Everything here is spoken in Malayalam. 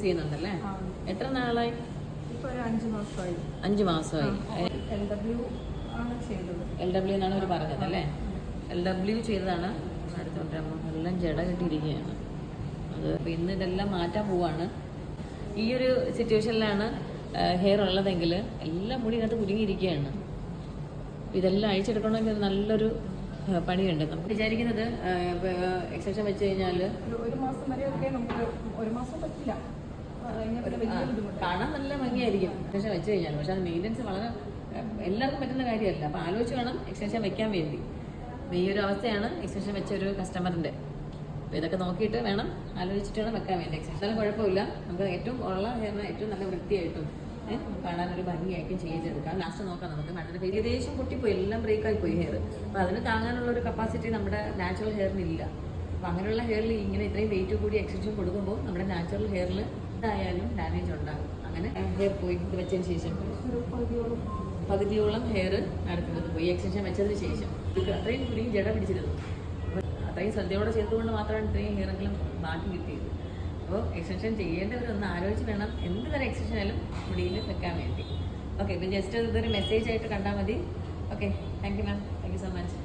ചെയ്യുന്നുണ്ടല്ലേ? എത്ര നാളായി? ഇപ്പൊ ഒരു 5 മാസമായി. 5 മാസമായി. LW എന്നാണ് അവർ പറഞ്ഞത് അല്ലേ? LW ചെയ്തതാണ്. അടുത്തോണ്ടിരുമ്പോൾ എല്ലാം ജട കെട്ടിയിരിക്കുകയാണ്. അത് ഇന്ന് ഇതെല്ലാം മാറ്റാൻ പോവാണ്. ഈ ഒരു സിറ്റുവേഷനിലാണ് ഹെയർ ഉള്ളതെങ്കിൽ എല്ലാം മുടി ഇതിനകത്ത് കുടുങ്ങിയിരിക്കുകയാണ്. ഇതെല്ലാം അഴിച്ചെടുക്കണമെങ്കിൽ നല്ലൊരു പണിയുണ്ട്. നമുക്ക് വിചാരിക്കുന്നത് എക്സ്റ്റൻഷൻ വെച്ച് കഴിഞ്ഞാൽ ഒരു മാസം വരെയൊക്കെ നമുക്ക്, ഒരു മാസം പറ്റില്ല, കാണാൻ നല്ല ഭംഗിയായിരിക്കും എക്സ്റ്റൻഷൻ വെച്ച് കഴിഞ്ഞാൽ. പക്ഷെ അത് മെയിൻ്റെനൻസ് വളരെ എല്ലാവർക്കും പറ്റുന്ന കാര്യമല്ല. അപ്പോൾ ആലോചിച്ച് വേണം എക്സ്റ്റൻഷൻ വെക്കാൻ വേണ്ടി. ഈ ഒരു അവസ്ഥയാണ് എക്സ്റ്റൻഷൻ വെച്ച ഒരു കസ്റ്റമറിൻ്റെ. അപ്പോൾ ഇതൊക്കെ നോക്കിയിട്ട് വേണം, ആലോചിച്ചിട്ട് വേണം വെക്കാൻ വേണ്ടി. എക്സ്റ്റൻഷൻ കുഴപ്പമില്ല, നമുക്ക് ഏറ്റവും ഉള്ള ഹെയറിന് ഏറ്റവും നല്ല വൃത്തിയായിട്ടും കാണാനൊരു ഭംഗിയായിരിക്കും ചെയ്തെടുക്കാം. ലാസ്റ്റ് നോക്കാം. നമുക്ക് നല്ലൊരു ഏകദേശം പൊട്ടിപ്പോയി, എല്ലാം ബ്രേക്കായി പോയി ഹെയർ. അപ്പോൾ അതിന് താങ്ങാനുള്ള ഒരു കപ്പാസിറ്റി നമ്മുടെ നാച്ചുറൽ ഹെയറിനില്ല. അപ്പോൾ അങ്ങനെയുള്ള ഹെയറിൽ ഇങ്ങനെ ഇത്രയും വെയിറ്റ് കൂടി എക്സ്റ്റൻഷൻ കൊടുക്കുമ്പോൾ നമ്മുടെ നാച്ചുറൽ ഹെയറിൽ എന്തായാലും ഡാമേജ് ഉണ്ടാകും. അങ്ങനെ ഹെയർ പോയി ഇത് വെച്ചതിന് ശേഷം പകുതിയോളം ഹെയർ നടക്കുന്നത് പോയി എക്സ്റ്റൻഷൻ വെച്ചതിന് ശേഷം. അത്രയും കുരുങ്ങി ജട പിടിച്ചിരുന്നു. അപ്പോൾ അത്രയും ശ്രദ്ധയോടെ ചെയ്തുകൊണ്ട് മാത്രമാണ് ഇത്രയും ഹെയറെങ്കിലും ബാക്കി കിട്ടിയത്. അപ്പോൾ എക്സ്റ്റൻഷൻ ചെയ്യേണ്ടവരൊന്ന് ആലോചിച്ച് വേണം എന്ത് തരം എക്സ്റ്റൻഷൻ ആയാലും മുടിയിൽ വെക്കാൻ വേണ്ടി. ഓക്കെ, ഇപ്പം ജസ്റ്റ് ഇതൊരു മെസ്സേജ് ആയിട്ട് കണ്ടാൽ മതി. Okay, thank you ma'am, thank you so much.